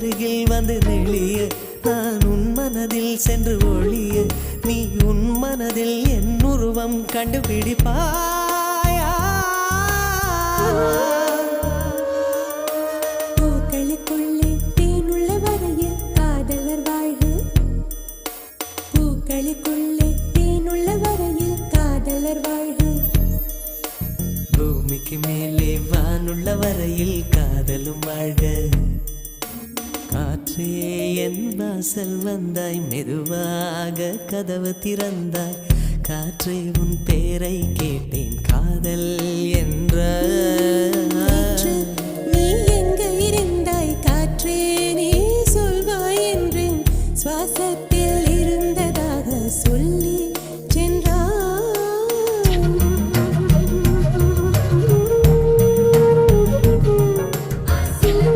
அருகில் வந்து நெளிய நான் உன் மனதில் சென்று ஒளிய நீ உன் மனதில் என் உருவம் கண்டுபிடிப்பாயா பூக்களுக்குள்ளே தேனுள்ள வரையில் காதலர் வாழ்வு பூக்களுக்குள்ளே தேனுள்ள வரையில் காதலர் வாழ்வு பூமிக்கு மேலே வானுள்ள வரையில் காதலும் வாழ்க காற்றே என் வாசல் வந்தாய் மெதுவாக கதவு திறந்தாய் காற்றே உன் பேரை கேட்டேன் காதல் என்ற